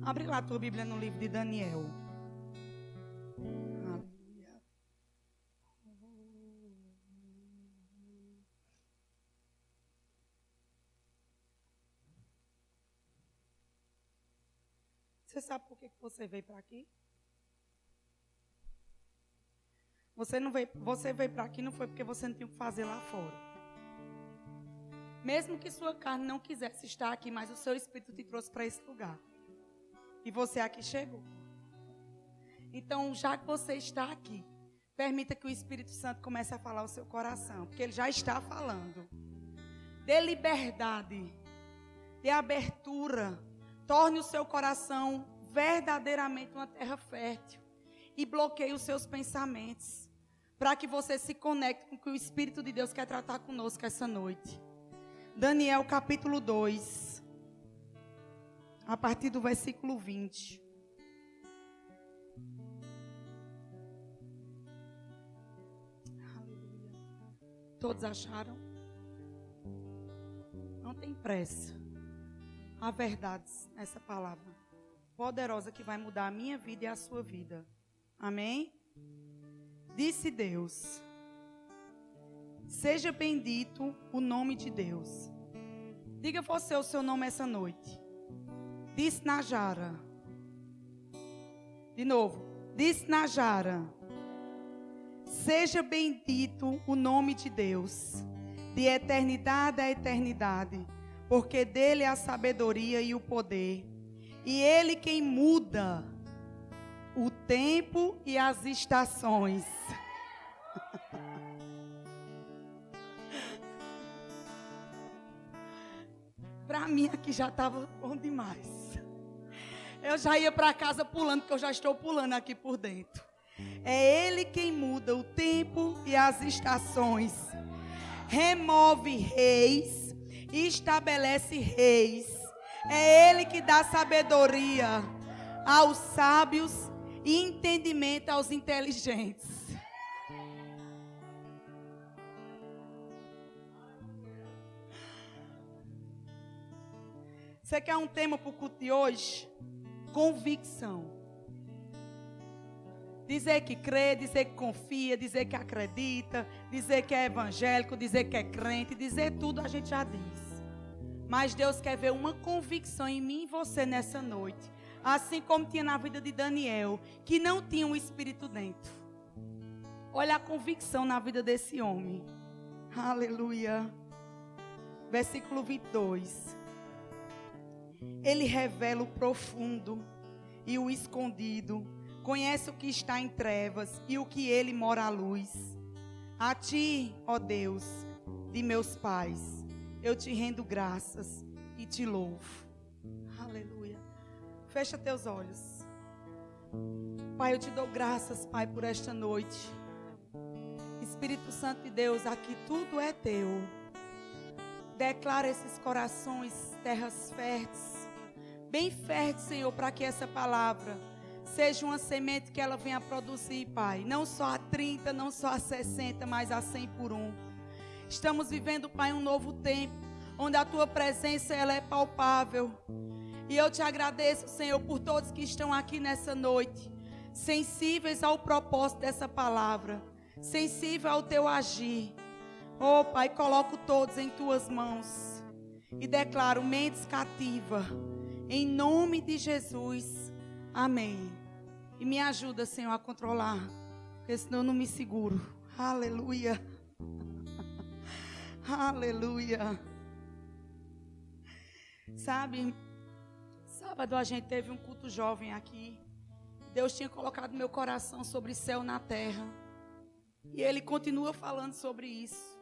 Abre lá a tua Bíblia no livro de Daniel. Você sabe por que você veio para aqui? Você veio para aqui não foi porque você não tinha o que fazer lá fora. Mesmo que sua carne não quisesse estar aqui, mas o seu espírito te trouxe para esse lugar. E você aqui chegou. Então, já que você está aqui, permita que o Espírito Santo comece a falar o seu coração, porque ele já está falando. Dê liberdade, dê abertura, torne o seu coração verdadeiramente uma terra fértil e bloqueie os seus pensamentos, para que você se conecte com o que o Espírito de Deus quer tratar conosco essa noite. Daniel capítulo 2, a partir do versículo 20. Aleluia. Todos acharam? Não tem pressa. Há verdades nessa palavra poderosa que vai mudar a minha vida e a sua vida. Amém? Disse Deus: seja bendito o nome de Deus. Diga você o seu nome essa noite. Disse Najara. De novo. Disse Najara. Seja bendito o nome de Deus, de eternidade a eternidade, porque dele é a sabedoria e o poder. E ele quem muda o tempo e as estações. Para mim aqui já estava bom demais. Eu já ia para casa pulando, porque eu já estou pulando aqui por dentro. É ele quem muda o tempo e as estações. Remove reis e estabelece reis. É ele que dá sabedoria aos sábios e entendimento aos inteligentes. Você quer um tema para o culto de hoje? Convicção. Dizer que crê, dizer que confia, dizer que acredita, dizer que é evangélico, dizer que é crente, dizer tudo a gente já diz. Mas Deus quer ver uma convicção em mim e você nessa noite. Assim como tinha na vida de Daniel, que não tinha um espírito dentro. Olha a convicção na vida desse homem. Aleluia. Versículo 22. Ele revela o profundo e o escondido. Conhece o que está em trevas e o que ele mora à luz. A ti, ó Deus, de meus pais, eu te rendo graças e te louvo. Aleluia. Fecha teus olhos. Pai, eu te dou graças, Pai, por esta noite. Espírito Santo de Deus, aqui tudo é teu. Declara esses corações, terras férteis, bem férteis, Senhor, para que essa palavra seja uma semente que ela venha produzir, Pai. Não só a 30, não só a 60, mas a 100 por 1. Estamos vivendo, Pai, um novo tempo, onde a tua presença ela é palpável. E eu te agradeço, Senhor, por todos que estão aqui nessa noite, sensíveis ao propósito dessa palavra, sensível ao teu agir. Oh, Pai, coloco todos em tuas mãos e declaro mentes cativas, em nome de Jesus. Amém. E me ajuda, Senhor, a controlar, porque senão eu não me seguro. Aleluia. Aleluia. Sabe, sábado a gente teve um culto jovem aqui. Deus tinha colocado meu coração sobre céu na terra. E Ele continua falando sobre isso.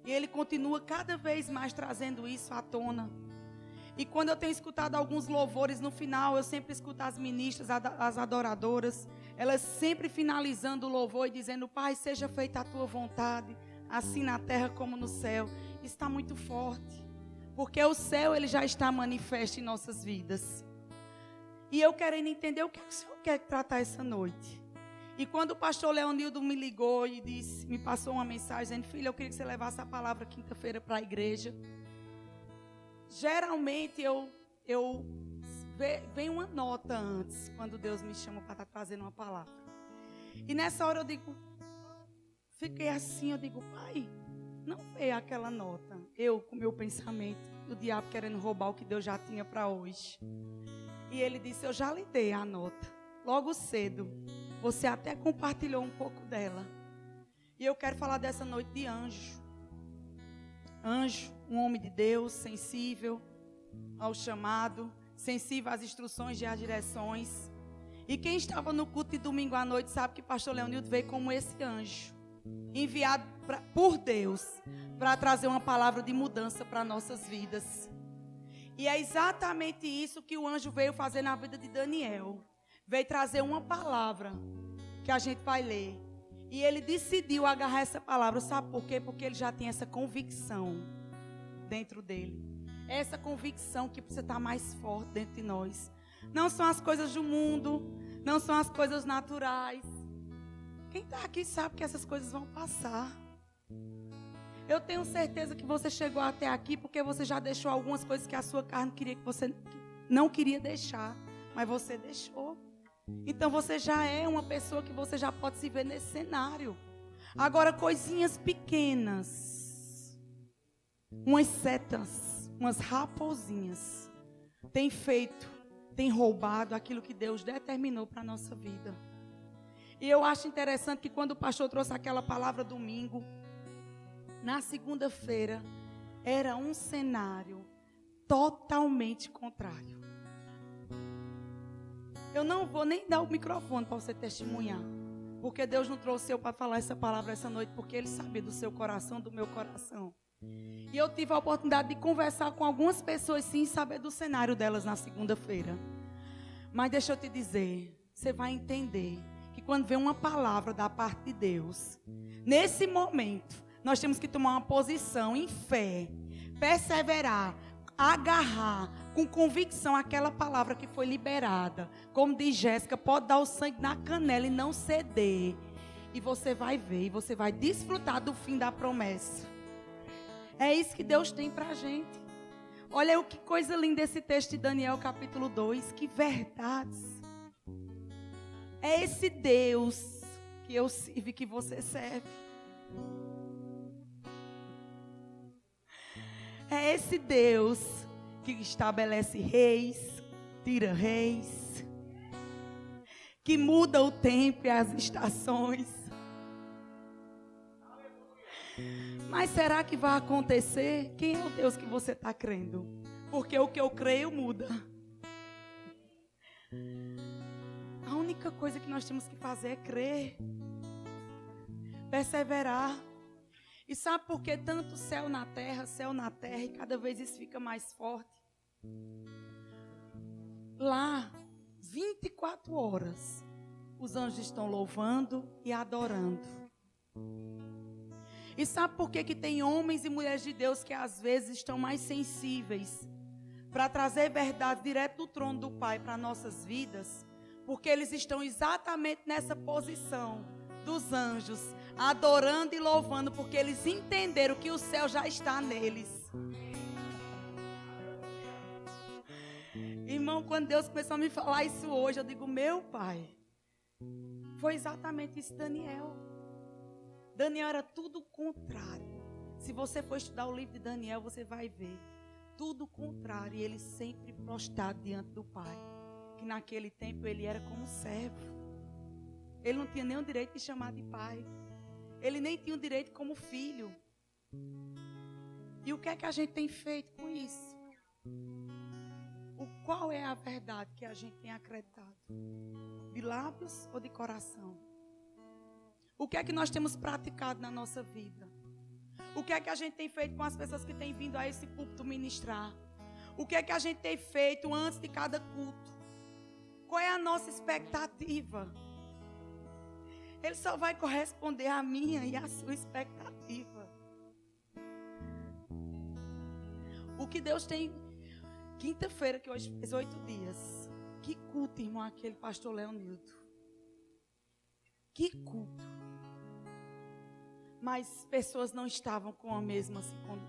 E Ele continua cada vez mais trazendo isso à tona. E quando eu tenho escutado alguns louvores, no final eu sempre escuto as ministras, as adoradoras, elas sempre finalizando o louvor e dizendo: Pai, seja feita a tua vontade, assim na terra como no céu. Isso está muito forte, porque o céu ele já está manifesto em nossas vidas. E eu querendo entender o que o Senhor quer tratar essa noite. E quando o pastor Leonildo me ligou e disse, me passou uma mensagem dizendo: filha, eu queria que você levasse a palavra quinta-feira para a igreja. Geralmente eu vem uma nota antes, quando Deus me chama para estar trazendo uma palavra. E nessa hora eu digo, fiquei assim, eu digo, pai, não veio aquela nota. Eu com meu pensamento, o diabo querendo roubar o que Deus já tinha para hoje. E ele disse, eu já lhe dei a nota, logo cedo. Você até compartilhou um pouco dela. E eu quero falar dessa noite de anjo. Anjo, um homem de Deus, sensível ao chamado, sensível às instruções e às direções. E quem estava no culto de domingo à noite sabe que pastor Leonildo veio como esse anjo, enviado por Deus para trazer uma palavra de mudança para nossas vidas. E é exatamente isso que o anjo veio fazer na vida de Daniel. Veio trazer uma palavra que a gente vai ler. E ele decidiu agarrar essa palavra. Sabe por quê? Porque ele já tem essa convicção dentro dele. Essa convicção que precisa estar mais forte dentro de nós. Não são as coisas do mundo, não são as coisas naturais. Quem está aqui sabe que essas coisas vão passar. Eu tenho certeza que você chegou até aqui porque você já deixou algumas coisas que a sua carne queria que você não queria deixar, mas você deixou. Então você já é uma pessoa que você já pode se ver nesse cenário. Agora, coisinhas pequenas, umas setas, umas raposinhas, tem roubado aquilo que Deus determinou para a nossa vida. E eu acho interessante que quando o pastor trouxe aquela palavra domingo, na segunda-feira, era um cenário totalmente contrário. Eu não vou nem dar o microfone para você testemunhar, porque Deus não trouxe eu para falar essa palavra essa noite, porque Ele sabia do seu coração, do meu coração. E eu tive a oportunidade de conversar com algumas pessoas, sim, saber do cenário delas na segunda-feira. Mas deixa eu te dizer, você vai entender que quando vem uma palavra da parte de Deus, nesse momento, nós temos que tomar uma posição em fé, perseverar, agarrar com convicção aquela palavra que foi liberada. Como diz Jéssica, pode dar o sangue na canela e não ceder. E você vai ver, e você vai desfrutar do fim da promessa. É isso que Deus tem pra gente. Olha que coisa linda esse texto de Daniel capítulo 2, que verdades. É esse Deus que eu sirvo e que você serve. É esse Deus que estabelece reis, tira reis, que muda o tempo e as estações. Mas será que vai acontecer? Quem é o Deus que você está crendo? Porque o que eu creio muda. A única coisa que nós temos que fazer é crer, perseverar. E sabe por que tanto céu na terra, e cada vez isso fica mais forte? Lá, 24 horas, os anjos estão louvando e adorando. E sabe por que tem homens e mulheres de Deus que às vezes estão mais sensíveis para trazer verdade direto do trono do Pai para nossas vidas? Porque eles estão exatamente nessa posição dos anjos, adorando e louvando, porque eles entenderam que o céu já está neles. Irmão, quando Deus começou a me falar isso hoje, eu digo, meu Pai, foi exatamente isso, Daniel. Daniel era tudo o contrário. Se você for estudar o livro de Daniel, você vai ver tudo o contrário. E ele sempre prostrado diante do Pai, que naquele tempo ele era como servo. Ele não tinha nem o direito de chamar de pai. Ele nem tinha o direito como filho. E o que é que a gente tem feito com isso? Qual é a verdade que a gente tem acreditado? De lábios ou de coração? O que é que nós temos praticado na nossa vida? O que é que a gente tem feito com as pessoas que têm vindo a esse púlpito ministrar? O que é que a gente tem feito antes de cada culto? Qual é a nossa expectativa? Ele só vai corresponder à minha e à sua expectativa. O que Deus tem... Quinta-feira, que hoje fez 8 dias. Que culto, irmão, aquele pastor Leonildo. Que culto. Mas pessoas não estavam com a mesma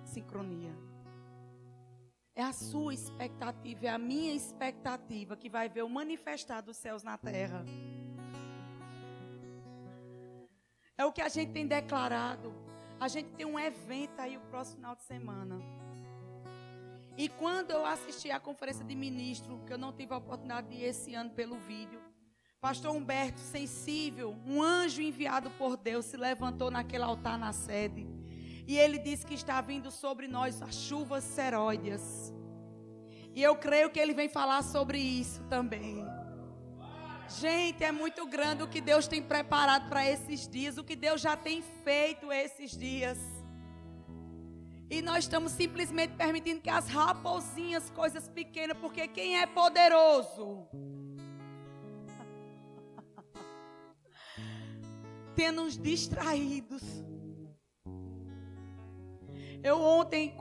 sincronia. É a sua expectativa, é a minha expectativa que vai ver o manifestar dos céus na terra. É o que a gente tem declarado. A gente tem um evento aí o próximo final de semana. E quando eu assisti à conferência de ministro, que eu não tive a oportunidade de ir esse ano pelo vídeo, pastor Humberto, sensível, um anjo enviado por Deus, se levantou naquele altar na sede. E ele disse que está vindo sobre nós as chuvas seróideas. E eu creio que ele vem falar sobre isso também. Gente, é muito grande o que Deus tem preparado para esses dias, o que Deus já tem feito esses dias. E nós estamos simplesmente permitindo que as raposinhas, coisas pequenas, porque quem é poderoso tenha nos distraídos. Ontem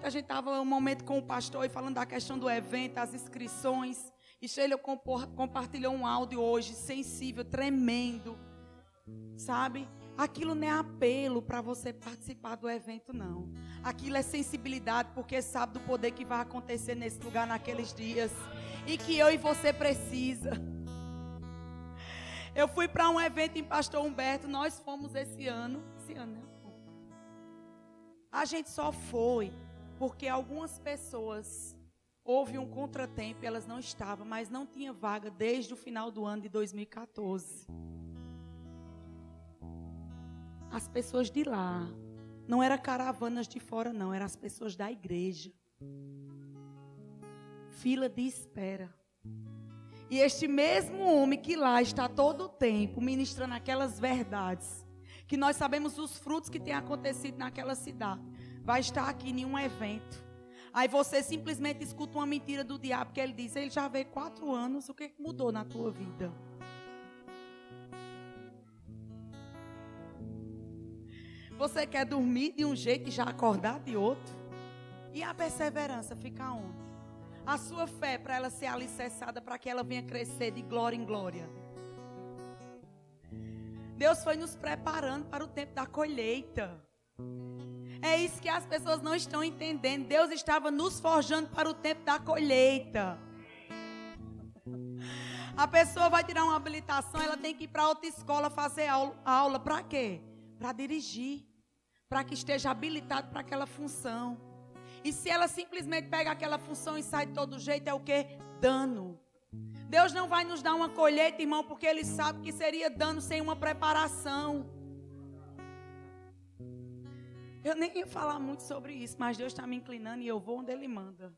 a gente estava um momento com o pastor e falando da questão do evento, as inscrições, e Sheila compartilhou um áudio hoje, sensível, tremendo, sabe? Aquilo não é apelo para você participar do evento, não. Aquilo é sensibilidade, porque sabe do poder que vai acontecer nesse lugar, naqueles dias, e que eu e você precisa. Eu fui para um evento em Pastor Humberto, nós fomos esse ano, né? A gente só foi porque algumas pessoas, houve um contratempo, elas não estavam, mas não tinha vaga desde o final do ano de 2014. As pessoas de lá, não eram caravanas de fora não, eram as pessoas da igreja. Fila de espera. E este mesmo homem que lá está todo o tempo ministrando aquelas verdades, que nós sabemos os frutos que têm acontecido naquela cidade, vai estar aqui em um evento. Aí você simplesmente escuta uma mentira do diabo, que ele diz, ele já veio 4 anos, o que mudou na tua vida? Você quer dormir de um jeito e já acordar de outro? E a perseverança fica onde? A sua fé, para ela ser alicerçada, para que ela venha crescer de glória em glória. Deus foi nos preparando para o tempo da colheita. É isso que as pessoas não estão entendendo. Deus estava nos forjando para o tempo da colheita. A pessoa vai tirar uma habilitação, ela tem que ir para outra escola fazer aula. Para quê? Para dirigir. Para que esteja habilitado para aquela função. E se ela simplesmente pega aquela função e sai de todo jeito, é o quê? Dano. Deus não vai nos dar uma colheita, irmão, porque Ele sabe que seria dano sem uma preparação. Eu nem ia falar muito sobre isso, mas Deus está me inclinando e eu vou onde Ele manda.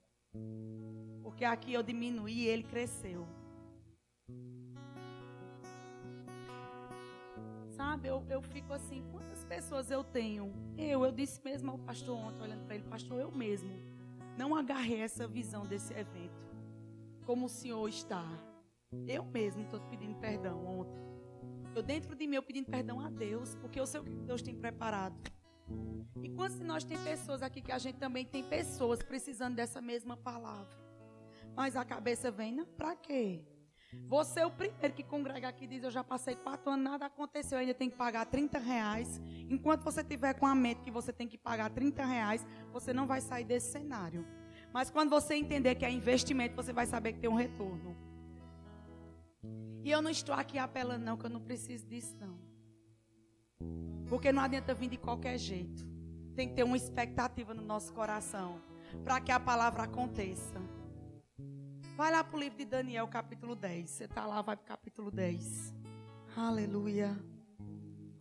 Porque aqui eu diminuí e Ele cresceu. Sabe, eu fico assim, quantas pessoas eu tenho? Eu disse mesmo ao pastor ontem, olhando para ele, pastor, eu mesmo não agarrei essa visão desse evento. Como o senhor está. Eu mesmo estou pedindo perdão ontem. Eu dentro de mim, eu pedindo perdão a Deus, porque eu sei o que Deus tem preparado. E quantos de nós tem pessoas aqui que a gente também tem pessoas precisando dessa mesma palavra. Mas a cabeça vem, não, pra quê? Você é o primeiro que congrega aqui e diz, eu já passei 4 anos, nada aconteceu, eu ainda tenho que pagar R$30. Enquanto você tiver com a mente que você tem que pagar R$30, você não vai sair desse cenário. Mas quando você entender que é investimento, você vai saber que tem um retorno. E eu não estou aqui apelando não, que eu não preciso disso não. Porque não adianta vir de qualquer jeito. Tem que ter uma expectativa no nosso coração, para que a palavra aconteça. Vai lá para o livro de Daniel, capítulo 10. Você está lá, vai para o capítulo 10. Aleluia.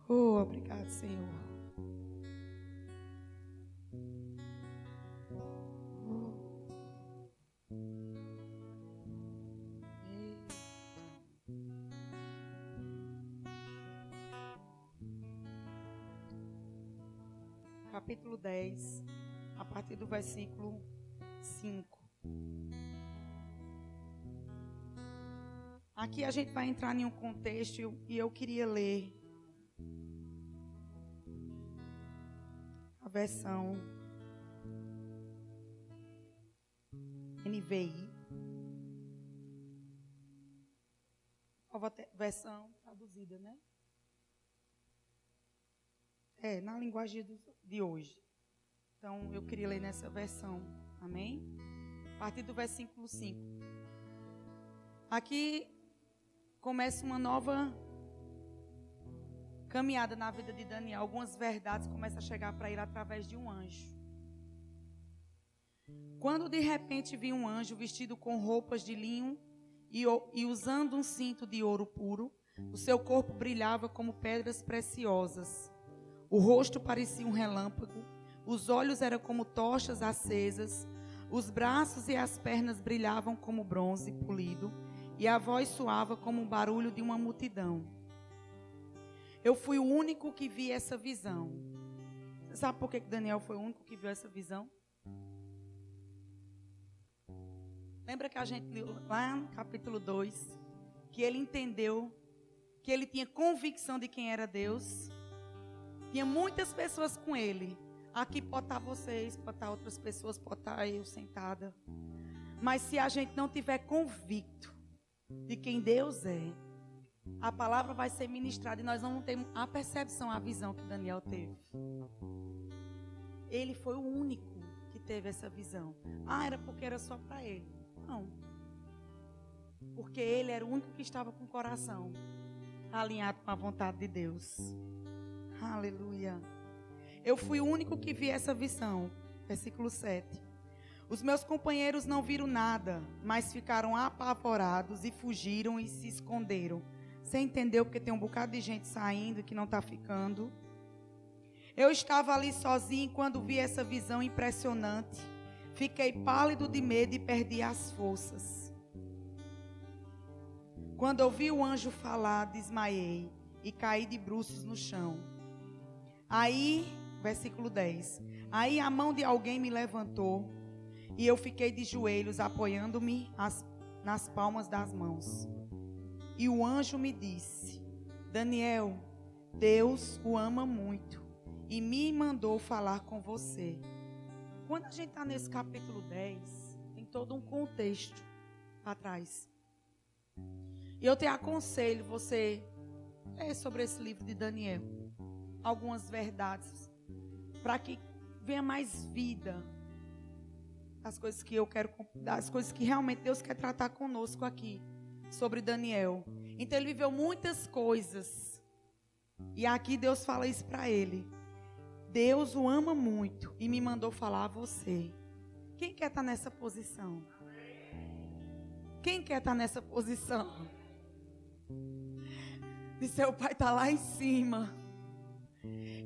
Oh, obrigado, Senhor. Capítulo 10, a partir do versículo 5. Aqui a gente vai entrar em um contexto e eu queria ler a versão NVI. Nova versão traduzida, né? Na linguagem de hoje. Então, eu queria ler nessa versão. Amém? partir do versículo 5. Aqui começa uma nova caminhada na vida de Daniel. Algumas verdades começam a chegar para ele através de um anjo. Quando de repente vi um anjo vestido com roupas de linho e usando um cinto de ouro puro, o seu corpo brilhava como pedras preciosas. O rosto parecia um relâmpago, os olhos eram como tochas acesas, os braços e as pernas brilhavam como bronze polido, e a voz soava como o barulho de uma multidão. Eu fui o único que vi essa visão. Você sabe por que Daniel foi o único que viu essa visão? Lembra que a gente leu lá no capítulo 2, que ele entendeu, que ele tinha convicção de quem era Deus? Tinha muitas pessoas com ele. Aqui pode estar vocês, pode estar outras pessoas, pode estar eu sentada. Mas se a gente não tiver convicto de quem Deus é, a palavra vai ser ministrada e nós não temos a percepção, a visão que Daniel teve. Ele foi o único que teve essa visão. Era porque era só para ele. Não. Porque ele era o único que estava com o coração alinhado com a vontade de Deus. Aleluia. Eu fui o único que vi essa visão. Versículo 7. Os meus companheiros não viram nada, mas ficaram apavorados e fugiram e se esconderam. Você entendeu porque tem um bocado de gente saindo e que não está ficando? Eu estava ali sozinho quando vi essa visão impressionante. Fiquei pálido de medo e perdi as forças. Quando ouvi o anjo falar, desmaiei e caí de bruços no chão. Aí, versículo 10. Aí a mão de alguém me levantou e eu fiquei de joelhos, apoiando-me nas palmas das mãos. E o anjo me disse: Daniel, Deus o ama muito e me mandou falar com você. Quando a gente está nesse capítulo 10, tem todo um contexto atrás. E eu te aconselho você ler sobre esse livro de Daniel. Algumas verdades, para que venha mais vida. As coisas que eu quero, as coisas que realmente Deus quer tratar conosco aqui, sobre Daniel. Então ele viveu muitas coisas. E aqui Deus fala isso para ele. Deus o ama muito e me mandou falar a você. Quem quer estar nessa posição? Quem quer estar nessa posição? De seu pai estar lá em cima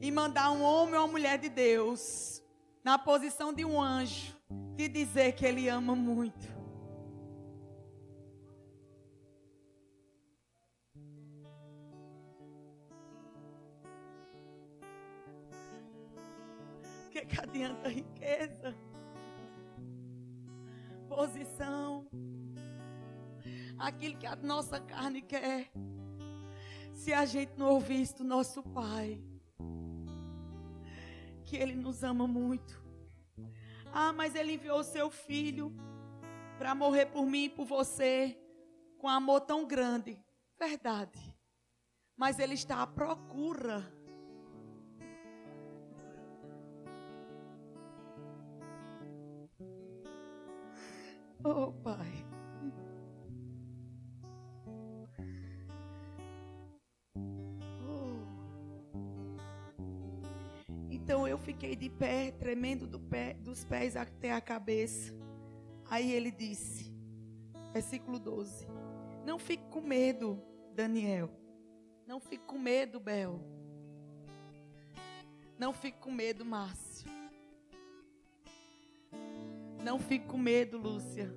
e mandar um homem ou uma mulher de Deus na posição de um anjo te dizer que ele ama muito. O que adianta riqueza, posição, aquilo que a nossa carne quer, se a gente não ouvir isso do nosso Pai, que Ele nos ama muito. Mas Ele enviou o seu Filho para morrer por mim e por você, com amor tão grande. Verdade. Mas Ele está à procura. Oh, Pai. Então eu fiquei de pé, tremendo dos pés até a cabeça. Aí ele disse, versículo 12: Não fique com medo, Daniel. Não fique com medo, Bel. Não fique com medo, Márcio. Não fique com medo, Lúcia.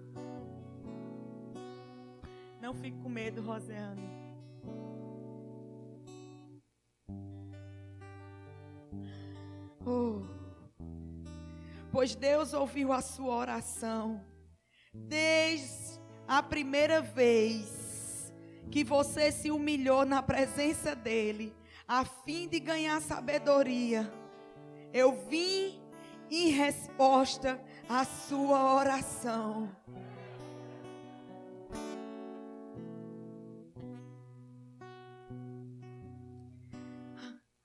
Não fique com medo, Rosiane. Pois Deus ouviu a sua oração desde a primeira vez que você se humilhou na presença dele, a fim de ganhar sabedoria. Eu vim em resposta à sua oração.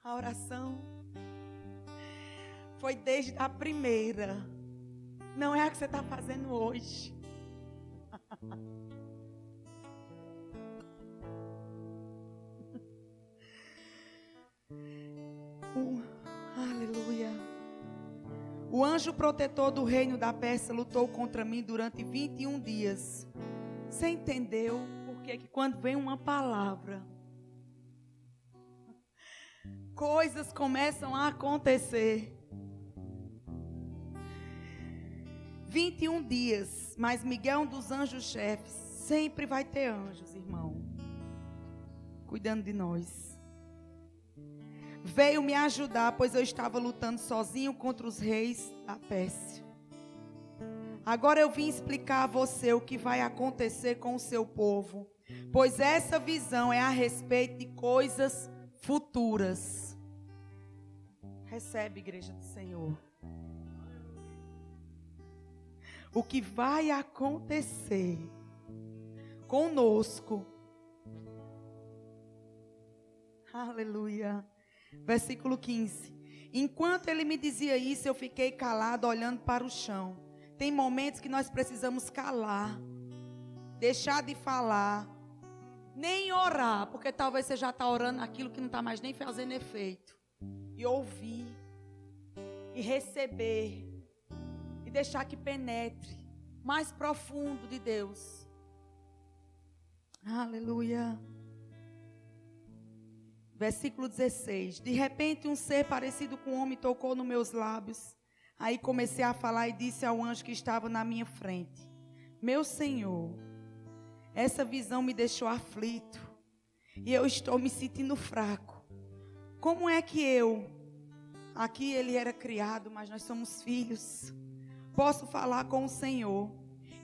A oração foi desde a primeira. não é a que você está fazendo hoje. Aleluia. O anjo protetor do reino da Pérsia lutou contra mim durante 21 dias. Você entendeu por que quando vem uma palavra, coisas começam a acontecer? 21 dias, mas Miguel, um dos anjos chefes, sempre vai ter anjos, irmão, cuidando de nós. Veio me ajudar, pois eu estava lutando sozinho contra os reis da Pérsia. Agora eu vim explicar a você o que vai acontecer com o seu povo, pois essa visão é a respeito de coisas futuras. Recebe, igreja do Senhor. O que vai acontecer conosco. Aleluia. Versículo 15. Enquanto ele me dizia isso, eu fiquei calado, olhando para o chão. Tem momentos que nós precisamos calar, deixar de falar, nem orar, porque talvez você já está orando aquilo que não está mais nem fazendo efeito. E ouvir, e receber, e deixar que penetre mais profundo de Deus. Aleluia. Versículo 16. De repente um ser parecido com um homem tocou nos meus lábios. Aí comecei a falar e disse ao anjo que estava na minha frente: meu Senhor, essa visão me deixou aflito e eu estou me sentindo fraco. Como é que aqui ele era criado, mas nós somos filhos, posso falar com o Senhor?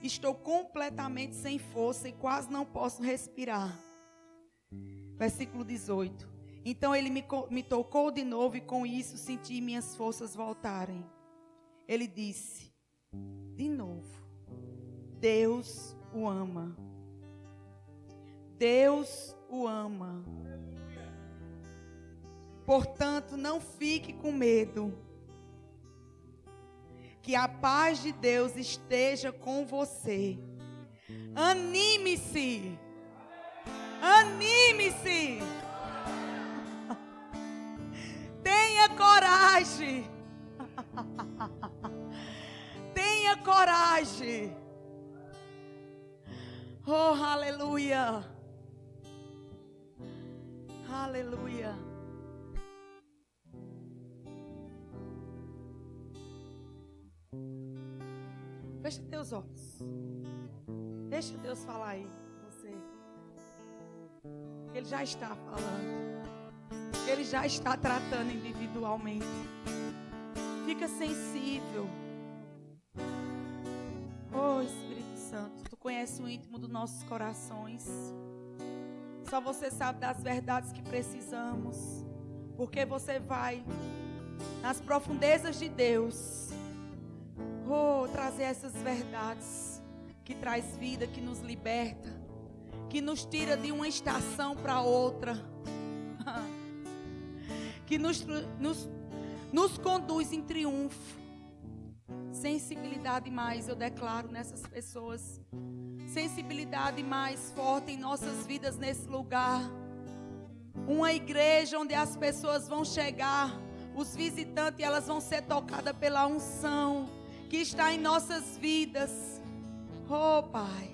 Estou completamente sem força e quase não posso respirar. Versículo 18. Então ele me tocou de novo e com isso senti minhas forças voltarem. Ele disse, de novo, Deus o ama. Deus o ama. Portanto, não fique com medo. Que a paz de Deus esteja com você. Anime-se. Anime-se. Tenha coragem. Tenha coragem. Oh, aleluia. Aleluia. Fecha teus olhos. Deixa Deus falar aí com você. Ele já está falando. Ele já está tratando individualmente. Fica sensível. Oh, Espírito Santo, tu conheces o íntimo dos nossos corações. Só você sabe das verdades que precisamos. Porque você vai nas profundezas de Deus. Oh, trazer essas verdades que traz vida, que nos liberta, que nos tira de uma estação para outra, que nos conduz em triunfo. Sensibilidade mais, eu declaro nessas pessoas, sensibilidade mais forte em nossas vidas nesse lugar. Uma igreja onde as pessoas vão chegar, os visitantes, elas vão ser tocadas pela unção que está em nossas vidas. Oh, Pai,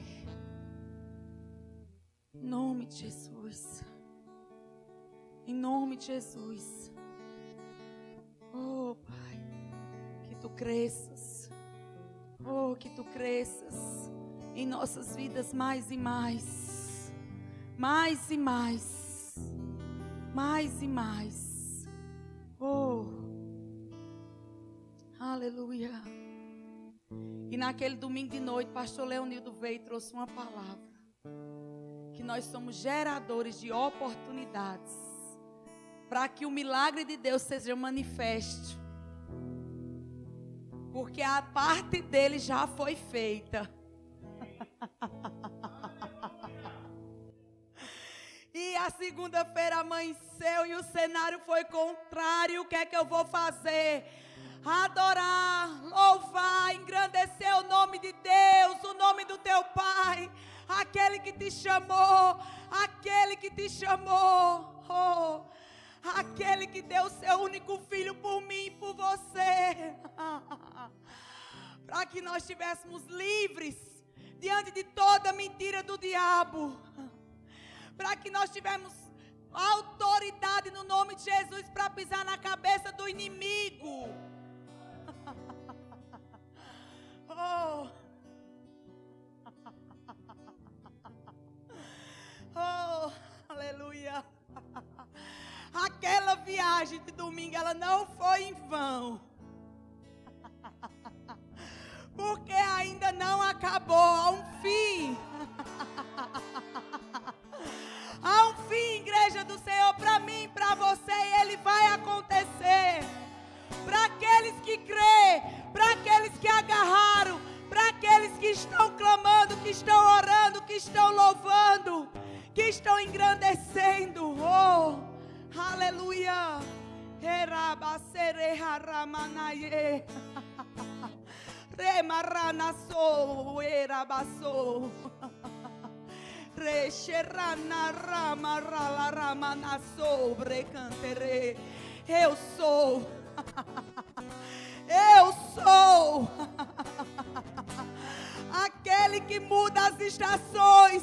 em nome de Jesus, em nome de Jesus. Oh, Pai, que tu cresças, oh, que tu cresças em nossas vidas mais e mais, mais e mais, mais e mais. Oh, aleluia. E naquele domingo de noite, pastor Leonildo veio e trouxe uma palavra. Que nós somos geradores de oportunidades. Para que o milagre de Deus seja manifesto. Porque a parte dele já foi feita. E a segunda-feira amanheceu e o cenário foi contrário. O que é que eu vou fazer? adorar, louvar, engrandecer o nome de Deus, o nome do teu Pai, aquele que te chamou, aquele que deu seu único filho por mim e por você, para que nós estivéssemos livres diante de toda mentira do diabo, para que nós tivéssemos autoridade no nome de Jesus para pisar na cabeça do inimigo. Oh. Oh, aleluia. Aquela viagem de domingo, ela não foi em vão. Porque ainda não acabou, há um fim. Há um fim, igreja do Senhor, para mim, para você, e ele vai acontecer. Para aqueles que crêem, para aqueles que agarraram, para aqueles que estão clamando, que estão orando, que estão louvando, que estão engrandecendo. Oh, aleluia. Remaranaso, erabaso. Recherana rama rala ramana sobre cantere. Eu sou. Eu sou aquele que muda as estações.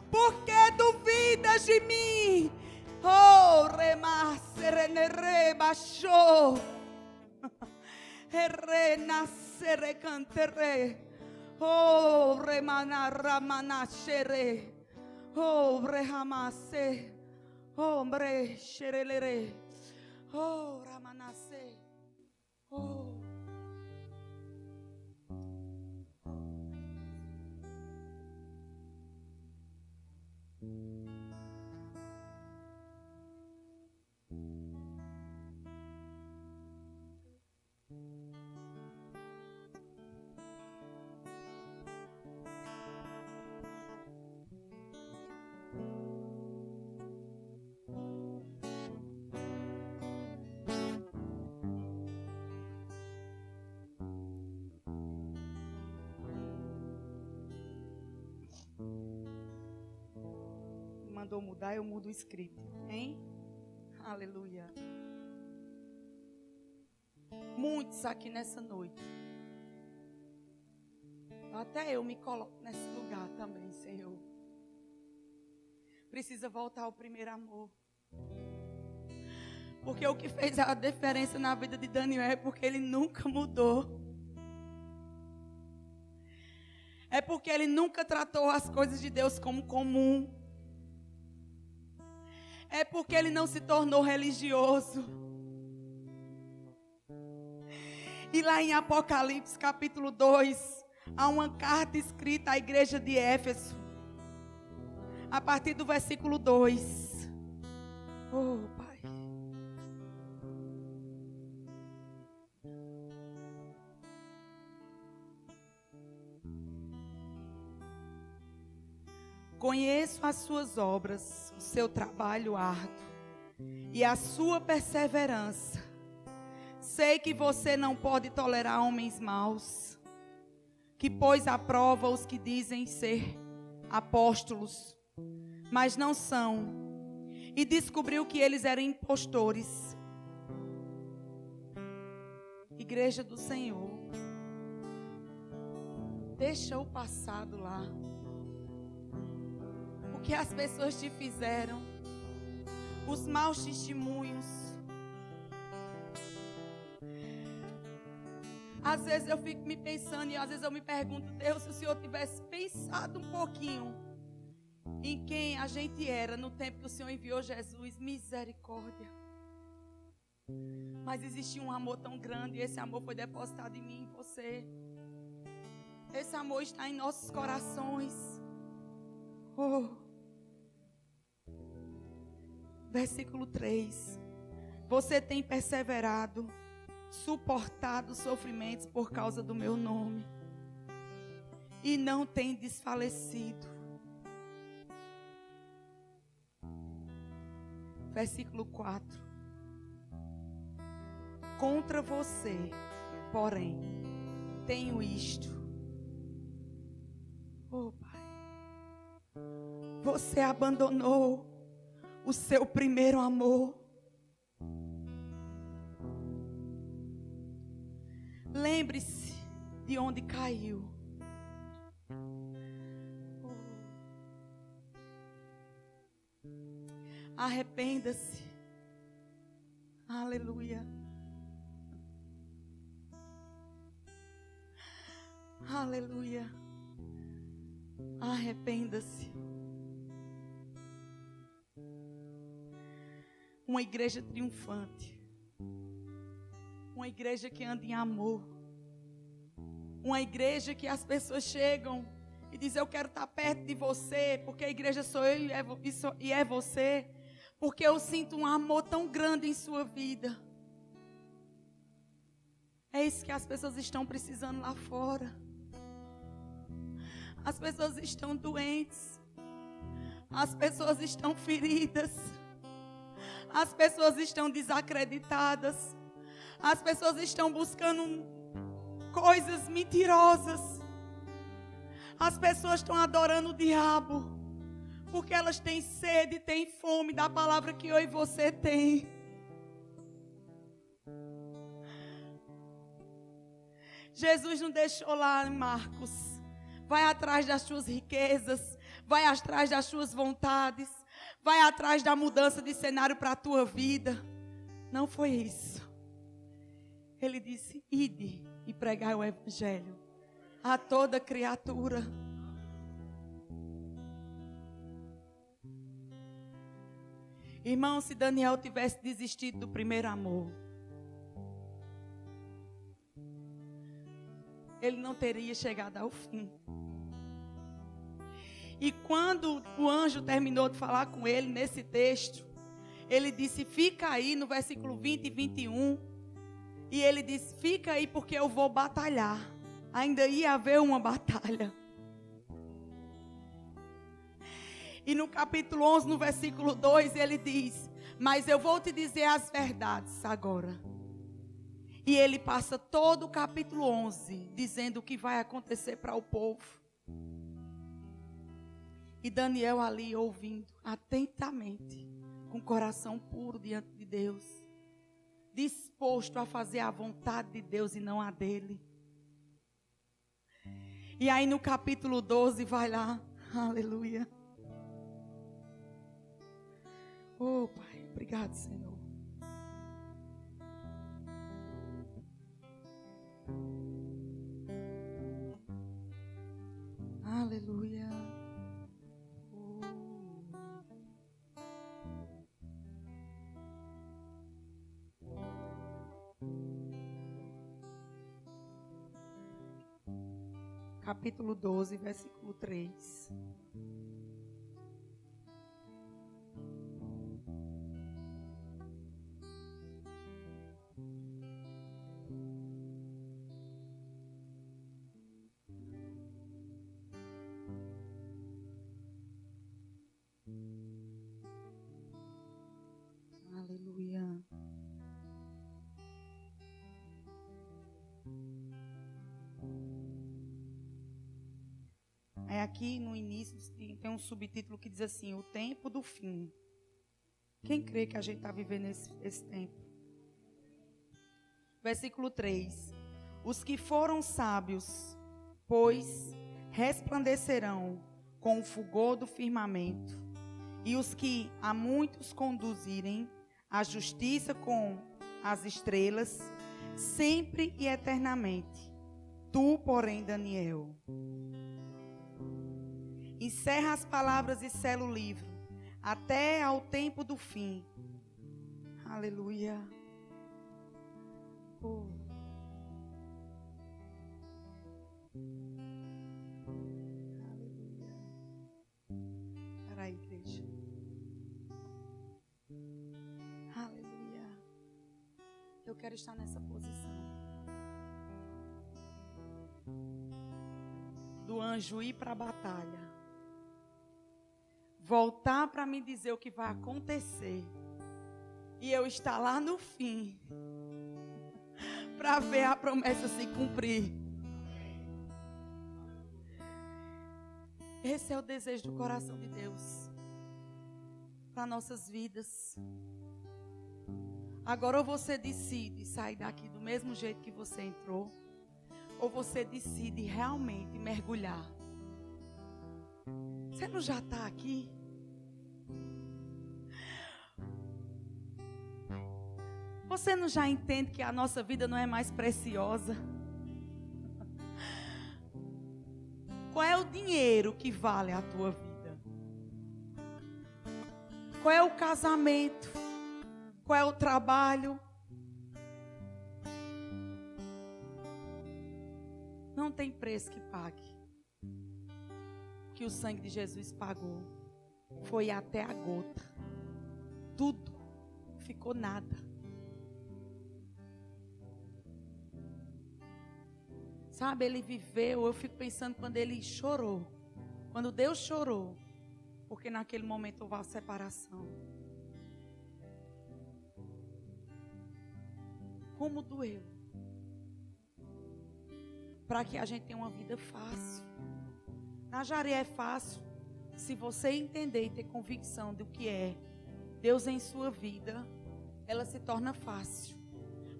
Por que duvidas de mim? Oh, remasserenere baixou. Renascere cantere. Oh, remana ramana xere. Oh, rehamasse. Oh, bre xerelere. Oh, ramanase. Oh. Mandou mudar, eu mudo o script, hein? Aleluia. Muitos aqui nessa noite, até eu me coloco nesse lugar também, Senhor. Precisa voltar ao primeiro amor. Porque o que fez a diferença na vida de Daniel é porque ele nunca mudou. É porque ele nunca tratou as coisas de Deus como comum. É porque ele não se tornou religioso. E lá em Apocalipse capítulo 2, há uma carta escrita à igreja de Éfeso. A partir do versículo 2. Oh, Pai. Conheço as suas obras, o seu trabalho árduo e a sua perseverança. Sei que você não pode tolerar homens maus, que pôs à prova os que dizem ser apóstolos, mas não são, e descobriu que eles eram impostores. Igreja do Senhor, deixa o passado lá. O que as pessoas te fizeram, os maus testemunhos. Às vezes eu fico me pensando e às vezes eu me pergunto, Deus, se o Senhor tivesse pensado um pouquinho em quem a gente era no tempo que o Senhor enviou Jesus, misericórdia. Mas existia um amor tão grande e esse amor foi depositado em mim e em você. Esse amor está em nossos corações. Oh. Versículo 3. Você tem perseverado, suportado sofrimentos por causa do meu nome e não tem desfalecido. Versículo 4. contra você, porém, tenho isto. Oh, Pai, você abandonou o seu primeiro amor. Lembre-se de onde caiu. Arrependa-se. Aleluia. Aleluia. Arrependa-se. Uma igreja triunfante. Uma igreja que anda em amor. Uma igreja que as pessoas chegam e dizem: eu quero estar perto de você, porque a igreja sou eu e é você. Porque eu sinto um amor tão grande em sua vida. É isso que as pessoas estão precisando lá fora. As pessoas estão doentes. As pessoas estão feridas. As pessoas estão desacreditadas. As pessoas estão buscando coisas mentirosas. As pessoas estão adorando o diabo. Porque elas têm sede, têm fome da palavra que eu e você tem. Jesus não deixou lá em Marcos. Vai atrás das suas riquezas. Vai atrás das suas vontades. Vai atrás da mudança de cenário para a tua vida. Não foi isso. Ele disse: ide e pregai o evangelho a toda criatura. Irmão, se Daniel tivesse desistido do primeiro amor, ele não teria chegado ao fim. E quando o anjo terminou de falar com ele nesse texto, ele disse: fica aí, no versículo 20 e 21. E ele disse: fica aí porque eu vou batalhar. Ainda ia haver uma batalha. E no capítulo 11, no versículo 2, ele diz: mas eu vou te dizer as verdades agora. E ele passa todo o capítulo 11 dizendo o que vai acontecer para o povo. E Daniel ali ouvindo atentamente, com o coração puro diante de Deus, disposto a fazer a vontade de Deus e não a dele. E aí no capítulo 12 vai lá, aleluia. Oh, Pai, obrigado, Senhor. Aleluia. Capítulo 12, versículo 3. Aleluia. Aqui no início tem um subtítulo que diz assim: o tempo do fim. Quem crê que a gente está vivendo esse tempo? Versículo 3. Os que foram sábios, pois resplandecerão com o fulgor do firmamento, e os que a muitos conduzirem a justiça com as estrelas, sempre e eternamente. Tu, porém, Daniel, encerra as palavras e sela o livro, até ao tempo do fim. Aleluia. Oh. Aleluia. Espera aí, igreja. Aleluia. Eu quero estar nessa posição do anjo ir para a batalha, voltar para me dizer o que vai acontecer, e eu estar lá no fim, para ver a promessa se cumprir. Esse é o desejo do coração de Deus para nossas vidas. Agora, ou você decide sair daqui do mesmo jeito que você entrou, ou você decide realmente mergulhar. Você não já está aqui? Você não já entende que a nossa vida não é mais preciosa? Qual é o dinheiro que vale a tua vida? Qual é o casamento? Qual é o trabalho? Não tem preço que pague. O que o sangue de Jesus pagou foi até a gota. Tudo. Não ficou nada. Sabe, ele viveu, eu fico pensando quando ele chorou. Quando Deus chorou. Porque naquele momento houve a separação. Como doeu. Para que a gente tenha uma vida fácil. Na Jari é fácil. Se você entender e ter convicção do que é Deus em sua vida, ela se torna fácil.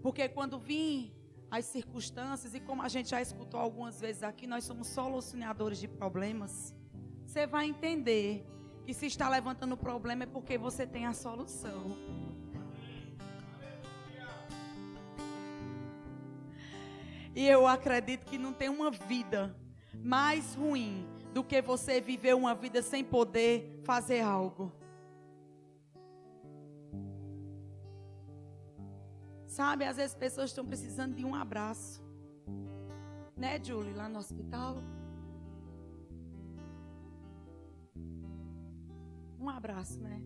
Porque quando vir as circunstâncias, e como a gente já escutou algumas vezes aqui, nós somos solucionadores de problemas. Você vai entender que se está levantando o problema é porque você tem a solução. E eu acredito que não tem uma vida mais ruim do que você viver uma vida sem poder fazer algo. Sabe, às vezes as pessoas estão precisando de um abraço. Né, Julie, lá no hospital? Um abraço, né?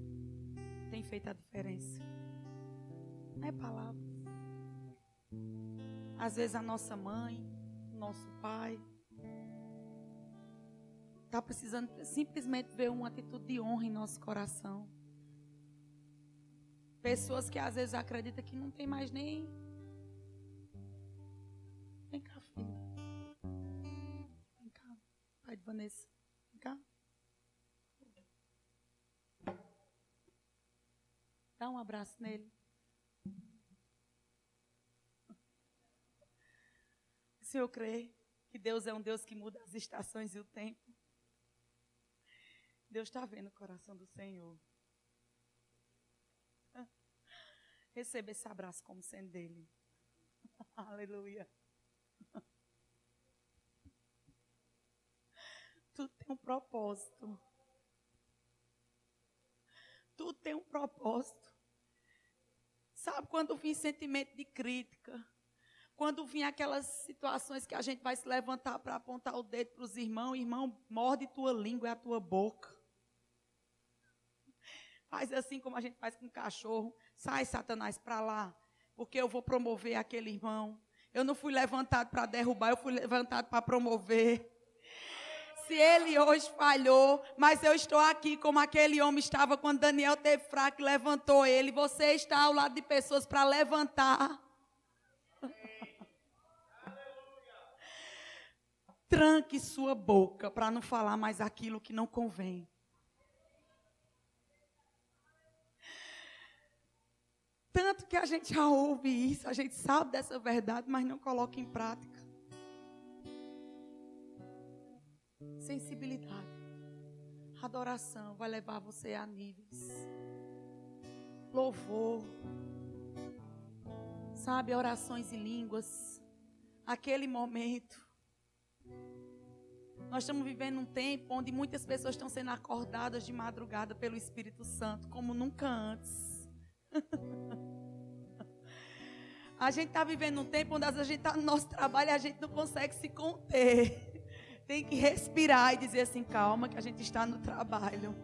Tem feito a diferença. Não é palavra. Às vezes a nossa mãe, o nosso pai, está precisando simplesmente ver uma atitude de honra em nosso coração. Pessoas que às vezes acreditam que não tem mais nem... Vem cá, filha. Vem cá, pai de Vanessa. Vem cá. Dá um abraço nele. O senhor crê que Deus é um Deus que muda as estações e o tempo? Deus está vendo o coração do Senhor. Receba esse abraço como sendo dele. Aleluia. Tudo tem um propósito. Tudo tem um propósito. Sabe, quando vem sentimento de crítica, quando vem aquelas situações que a gente vai se levantar para apontar o dedo para os irmãos, irmão, morde tua língua e a tua boca. Faz assim como a gente faz com o cachorro. Sai, Satanás, para lá, porque eu vou promover aquele irmão. Eu não fui levantado para derrubar, eu fui levantado para promover. Se ele hoje falhou, mas eu estou aqui como aquele homem estava quando Daniel teve fraco e levantou ele. Você está ao lado de pessoas para levantar. Tranque sua boca para não falar mais aquilo que não convém. Tanto que a gente já ouve isso, a gente sabe dessa verdade, mas não coloca em prática. Sensibilidade. Adoração vai levar você a níveis. Louvor. Sabe, orações em línguas. Aquele momento. Nós estamos vivendo um tempo onde muitas pessoas estão sendo acordadas de madrugada pelo Espírito Santo, como nunca antes. A gente está vivendo um tempo onde a gente está no nosso trabalho e a gente não consegue se conter. Tem que respirar e dizer assim, calma, que a gente está no trabalho.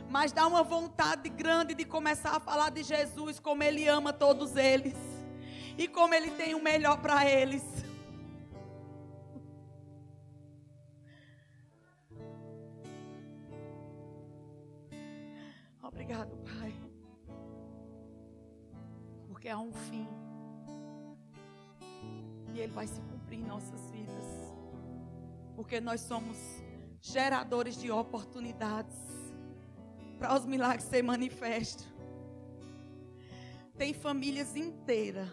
Mas dá uma vontade grande de começar a falar de Jesus, como Ele ama todos eles. E como Ele tem o melhor para eles. Obrigado, Pai. Porque há um fim. e ele vai se cumprir em nossas vidas. Porque nós somos geradores de oportunidades para os milagres ser manifestos. Tem famílias inteiras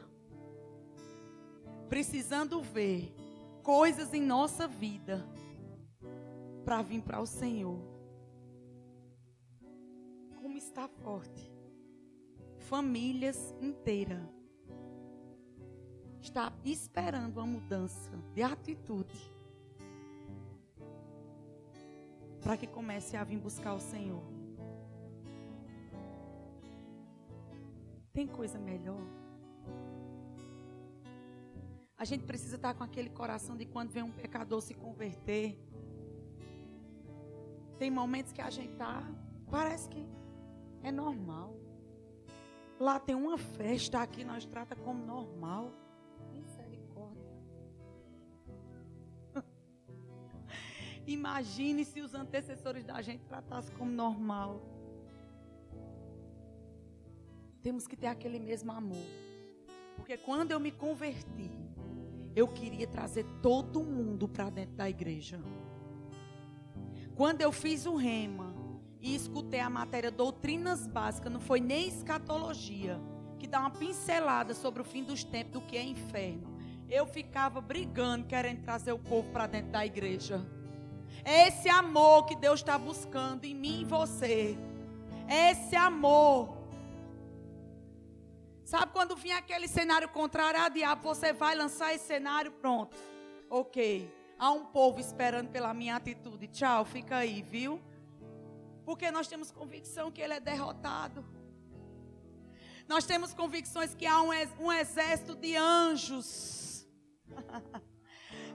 precisando ver coisas em nossa vida para vir para o Senhor. Como está forte. Famílias inteiras está esperando uma mudança de atitude para que comece a vir buscar o Senhor. Tem coisa melhor? A gente precisa estar com aquele coração de quando vem um pecador se converter. Tem momentos que a gente parece que é normal. Lá tem uma festa, aqui nós trata como normal. Misericórdia. Imagine se os antecessores da gente tratassem como normal. Temos que ter aquele mesmo amor. Porque quando eu me converti, eu queria trazer todo mundo para dentro da igreja. Quando eu fiz o rema e escutei a matéria doutrinas básicas, não foi nem escatologia, que dá uma pincelada sobre o fim dos tempos, do que é inferno. Eu ficava brigando, querendo trazer o povo para dentro da igreja. É esse amor que Deus está buscando em mim e em você. É esse amor. Sabe quando vinha aquele cenário contrário, diabo, você vai lançar esse cenário, pronto. Ok. Há um povo esperando pela minha atitude. Tchau, fica aí, viu? Porque nós temos convicção que ele é derrotado. Nós temos convicções que há um exército de anjos.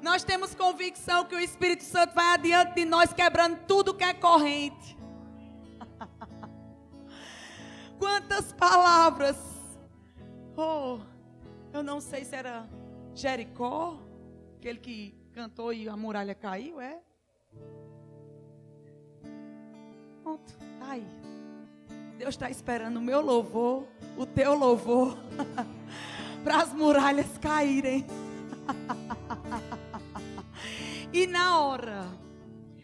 Nós temos convicção que o Espírito Santo vai adiante de nós, quebrando tudo que é corrente. Quantas palavras. Oh, eu não sei se era Jericó, aquele que cantou e a muralha caiu, é? Pronto, tá aí. Deus está esperando o meu louvor, o teu louvor, para as muralhas caírem. E na hora,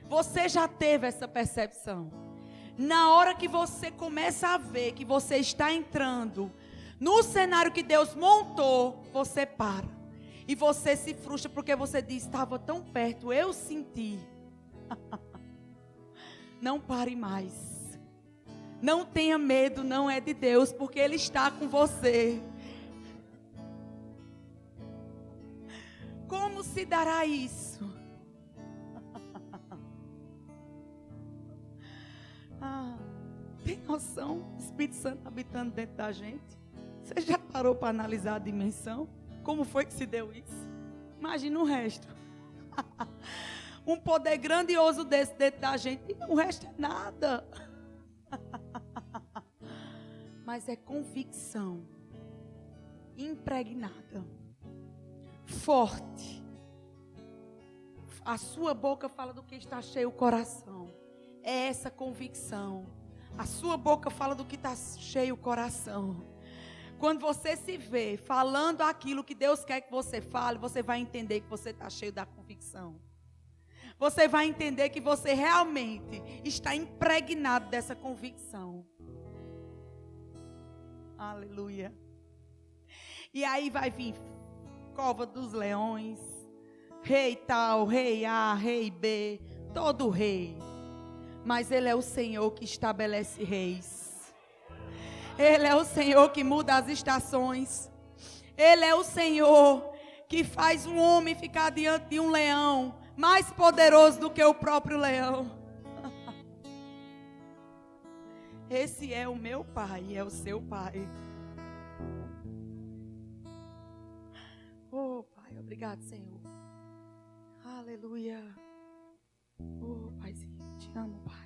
você já teve essa percepção. Na hora que você começa a ver que você está entrando no cenário que Deus montou, você para. E você se frustra porque você diz, estava tão perto, eu senti. Não pare mais. Não tenha medo, não é de Deus, porque Ele está com você. Como se dará isso? Tem noção? O Espírito Santo habitando dentro da gente. Você já parou para analisar a dimensão? Como foi que se deu isso? Imagina o resto. Um poder grandioso desse dentro da gente. E o resto é nada. Mas é convicção. Impregnada. Forte. A sua boca fala do que está cheio o coração. É essa convicção. A sua boca fala do que está cheio o coração. Quando você se vê falando aquilo que Deus quer que você fale, você vai entender que você está cheio da convicção. Você vai entender que você realmente está impregnado dessa convicção. Aleluia. E aí vai vir cova dos leões, rei tal, rei A, rei B, todo rei. Mas Ele é o Senhor que estabelece reis. Ele é o Senhor que muda as estações. Ele é o Senhor que faz um homem ficar diante de um leão mais poderoso do que o próprio leão. Esse é o meu Pai, é o seu Pai. Oh, Pai, obrigado, Senhor. Aleluia. Oh, Paizinho, te amo, Pai.